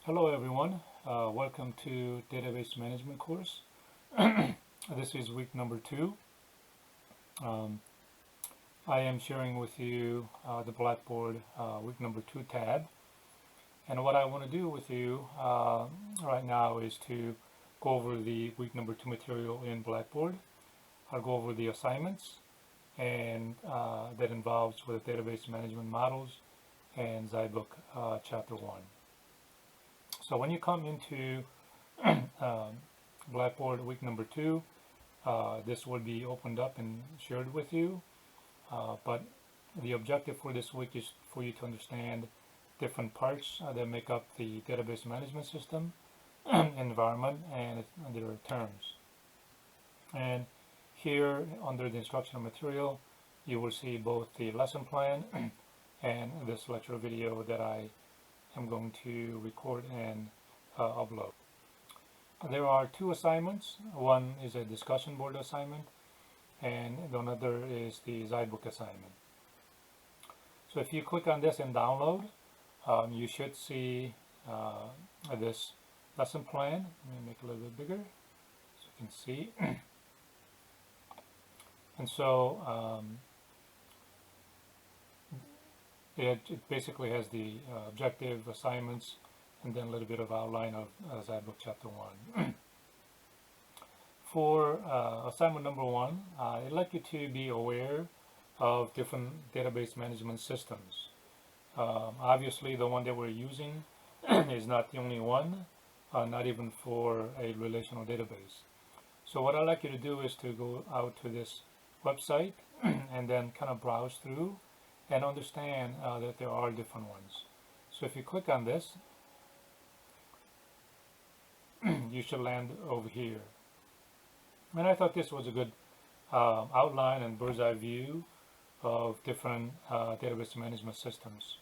Hello everyone, welcome to database management course. This is week number 2. Um, I am sharing with you the Blackboard week number 2 tab, and what I want to do with you right now is to go over the week number 2 material in Blackboard. I'll go over the assignments and that involves with database management models and Zybook chapter 1. So when you come into Blackboard week number 2, this will be opened up and shared with you, but the objective for this week is for you to understand different parts that make up the database management system environment and their terms. And here under the instructional material you will see both the lesson plan and this lecture video that I am going to record and upload. There are 2 assignments. One is a discussion board assignment and another is the Zybook assignment. So if you click on this and download, you should see this lesson plan. Let me make it a little bit bigger so you can see. And so it basically has the objective, assignments, and then a little bit of outline of Zybook chapter 1. For assignment number 1, I'd like you to be aware of different database management systems. Obviously the one that we're using is not the only one, not even for a relational database. So what I'd like you to do is to go out to this website and then kind of browse through and understand that there are different ones. So if you click on this, you should land over here. And I thought this was a good outline and bird's eye view of different database management systems.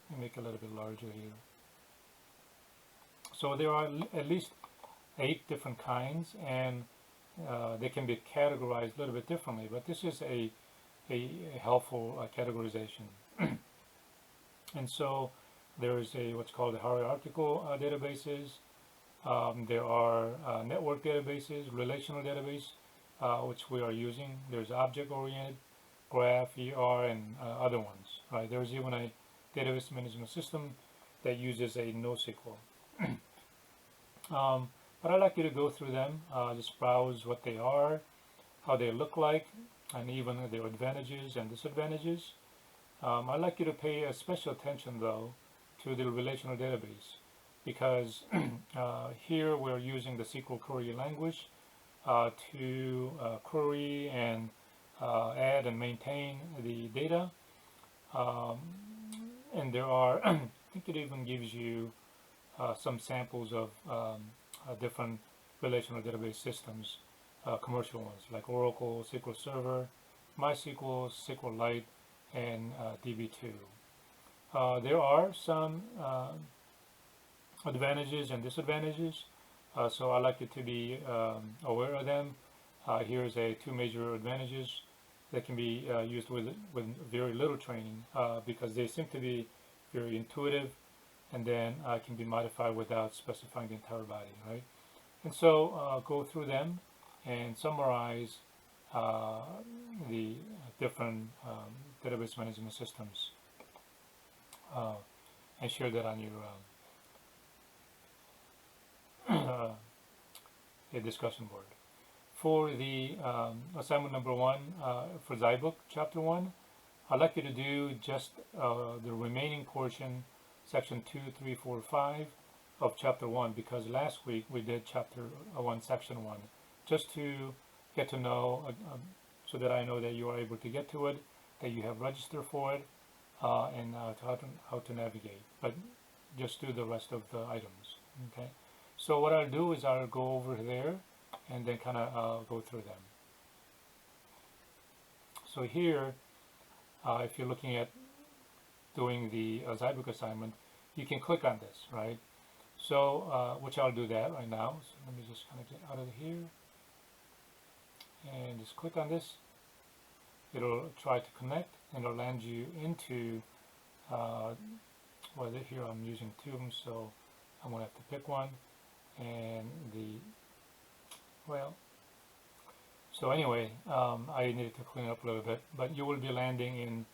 Let me make it a little bit larger here. So there are at least 8 different kinds, and they can be categorized a little bit differently, but this is a helpful categorization. And so there is what's called hierarchical databases. There are network databases, relational database, which we are using. There's object-oriented, graph, ER, and other ones. Right? There's even a database management system that uses a NoSQL. But I'd like you to go through them, just browse what they are, how they look like, and even their advantages and disadvantages. I'd like you to pay a special attention, though, to the relational database, because here we're using the SQL query language to query and add and maintain the data. And there are, I think it even gives you some samples of different relational database systems, commercial ones like Oracle, SQL Server, MySQL, SQLite, and DB2. There are some advantages and disadvantages, so I'd like you to be aware of them. Here's 2 major advantages that can be used with very little training because they seem to be very intuitive, and then can be modified without specifying the entire body, right? And so go through them and summarize the different database management systems and share that on your discussion board. For the assignment number 1 for Zybook chapter 1, I'd like you to do just the remaining portion, section 2, 3, 4, 5 of chapter 1, because last week we did chapter 1, section 1, just to get to know, so that I know that you are able to get to it, that you have registered for it, and how to navigate. But just do the rest of the items. Okay. So what I'll do is I'll go over there and then kind of go through them. So here, if you're looking at doing the Zybook assignment, you can click on this, right? So, which I'll do that right now. So let me just kind of get out of here and just click on this. It'll try to connect and it'll land you into, well, here I'm using 2 of them, so I'm going to have to pick one, and well, so anyway, I needed to clean up a little bit, but you will be landing in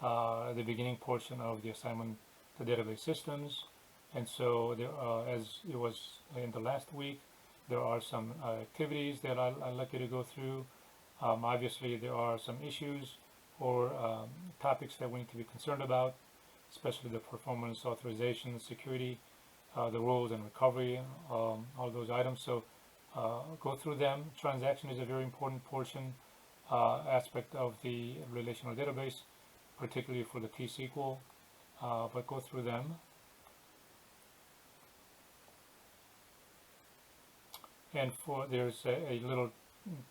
the beginning portion of the assignment, the database systems. And so there, as it was in the last week, there are some activities that I'd like you to go through. Obviously, there are some issues or topics that we need to be concerned about, especially the performance, authorization, security, the rules and recovery, all those items. So go through them. Transaction is a very important portion, aspect of the relational database, particularly for the T-SQL, but go through them. And there's a little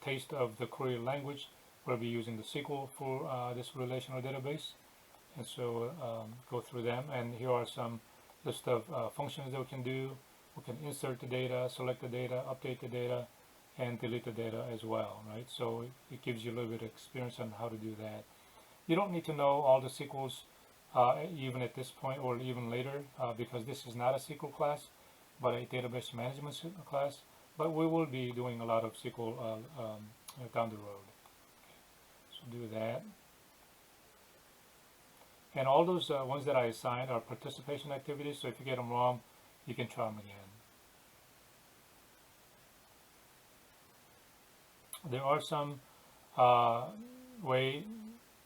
taste of the query language. We'll be using the SQL for this relational database, and so go through them. And here are some list of functions that we can do. We can insert the data, select the data, update the data, and delete the data as well, right? So it gives you a little bit of experience on how to do that. You don't need to know all the SQLs even at this point or even later because this is not a SQL class, but a database management class. But we will be doing a lot of SQL down the road. So do that. And all those ones that I assigned are participation activities, so if you get them wrong, you can try them again. There are some way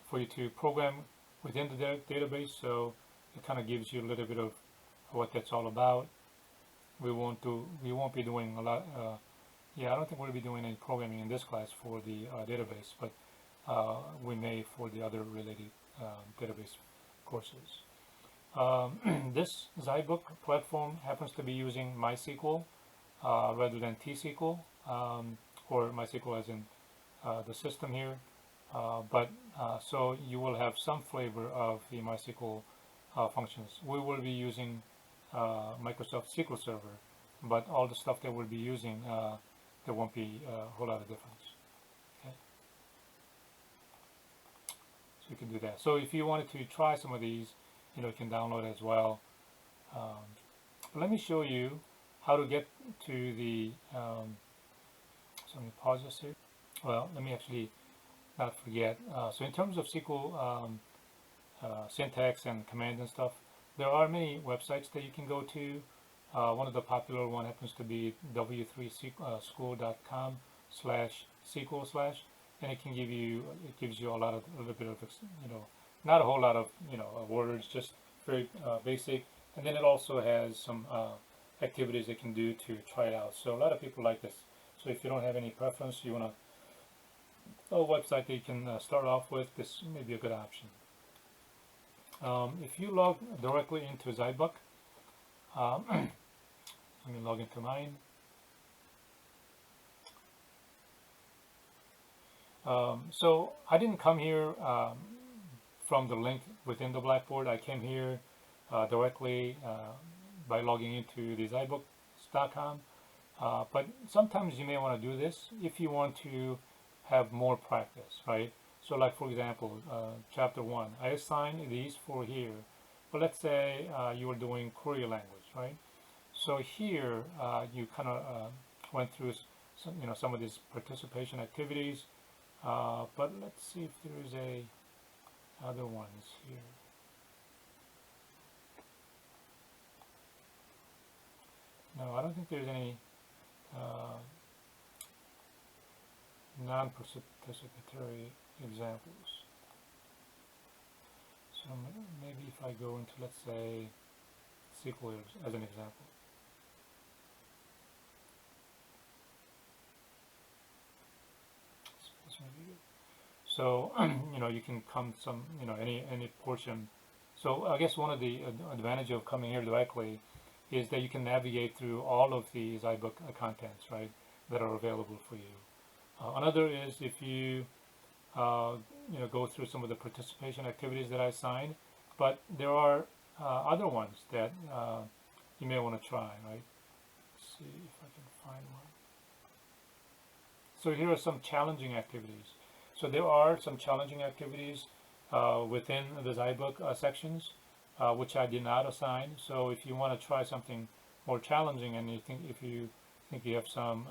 for you to program within the database, so it kind of gives you a little bit of what that's all about. We won't be doing a lot. Yeah, I don't think we'll be doing any programming in this class for the database, but we may for the other related database courses. This Zybook platform happens to be using MySQL rather than T-SQL, or MySQL as in the system here. So you will have some flavor of the MySQL functions. We will be using Microsoft SQL Server, but all the stuff that we'll be using, there won't be a whole lot of difference. Okay. So you can do that. So if you wanted to try some of these, you can download as well. Let me show you how to get to the, so let me pause this here. Well, let me actually not forget. So in terms of SQL syntax and command and stuff, there are many websites that you can go to. One of the popular one happens to be w3school.com/SQL/, and it gives you a little bit of, not a whole lot of, words, just very basic. And then it also has some activities they can do to try it out. So a lot of people like this. So if you don't have any preference, you want a website that you can start off with, this may be a good option. If you log directly into Zybook, let me log into mine. So I didn't come here from the link within the Blackboard. I came here directly by logging into the Zybooks.com. But sometimes you may want to do this if you want to have more practice, right? So like for example, chapter 1, I assigned these for here. But let's say you were doing query language, right? So here you kind of went through some of these participation activities. But let's see if there is other ones here. No, I don't think there's any non-participatory examples. So maybe if I go into, let's say, SQL as an example. This may be good. So you can come any portion. So I guess one of the advantage of coming here directly is that you can navigate through all of the Zybook contents, right, that are available for you. Another is if you go through some of the participation activities that I assigned, but there are other ones that you may want to try, right? Let's see if I can find one. So here are some challenging activities. So there are some challenging activities within the Zybook sections, which I did not assign. So if you want to try something more challenging, and if you think you have some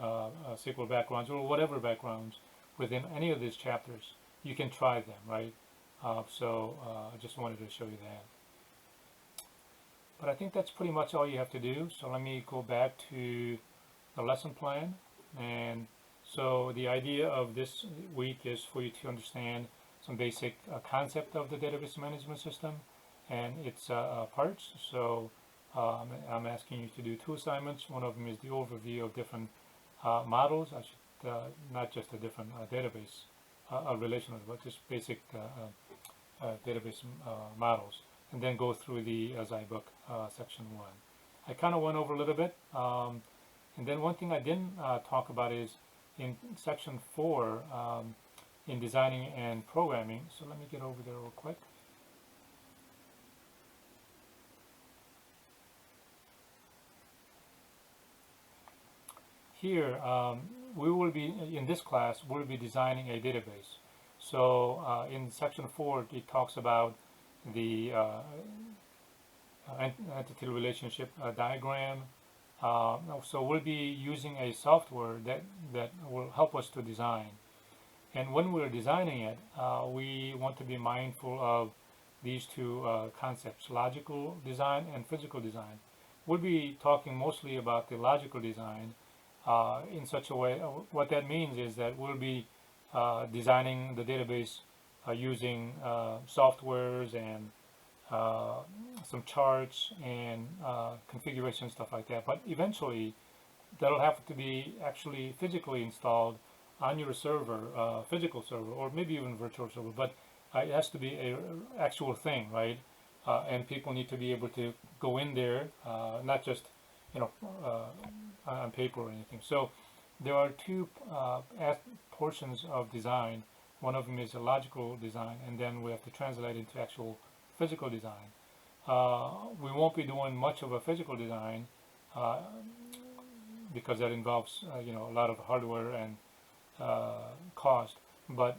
SQL backgrounds or whatever backgrounds within any of these chapters, you can try them, right? I just wanted to show you that. But I think that's pretty much all you have to do. So let me go back to the lesson plan. And so the idea of this week is for you to understand some basic concept of the database management system and its parts. So I'm asking you to do 2 assignments. One of them is the overview of different models. Not just the different database relational, but just basic database models, and then go through the zyBook section 1. I kind of went over a little bit, and then one thing I didn't talk about is in section 4 in designing and programming. So let me get over there real quick. Here, we will be, in this class, we'll be designing a database. So in section 4, it talks about the entity relationship diagram. So we'll be using a software that will help us to design. And when we're designing it, we want to be mindful of these 2 concepts, logical design and physical design. We'll be talking mostly about the logical design in such a way. What that means is that we'll be designing the database using softwares and some charts and configuration, stuff like that. But eventually, that'll have to be actually physically installed on your server, physical server, or maybe even virtual server. But it has to be a actual thing, right? And people need to be able to go in there, not just on paper or anything. So there are 2 portions of design. One of them is a logical design, and then we have to translate into actual physical design. We won't be doing much of a physical design because that involves a lot of hardware and cost, but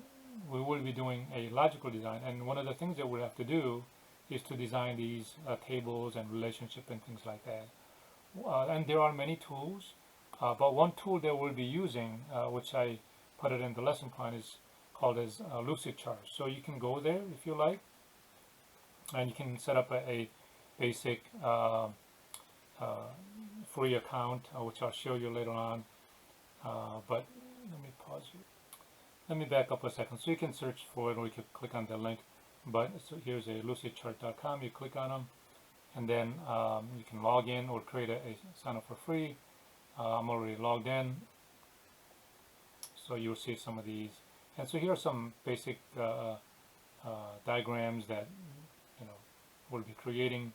we will be doing a logical design. And one of the things that we'll have to do is to design these tables and relationship and things like that. And there are many tools, but one tool that we'll be using, which I put it in the lesson plan, is called as Lucidchart. So you can go there if you like, and you can set up a basic free account, which I'll show you later on. But let me pause here. Let me back up a second. So you can search for it, or you can click on the link. But so here's a lucidchart.com. You click on them, and then you can log in or create a sign up for free. I'm already logged in, so you'll see some of these. And so here are some basic diagrams that we'll be creating,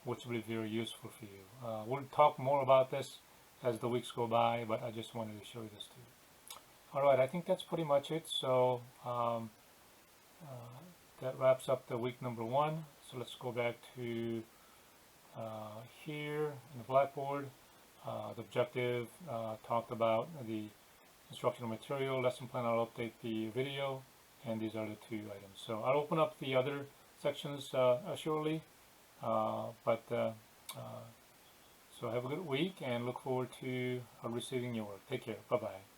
which will be very useful for you. We'll talk more about this as the weeks go by, but I just wanted to show you this too. All right, I think that's pretty much it. So that wraps up the week number 1. So let's go back to here in the Blackboard. The objective talked about the instructional material, lesson plan. I'll update the video, and these are the 2 items. So I'll open up the other sections shortly, so have a good week and look forward to receiving your work. Take care. Bye-bye.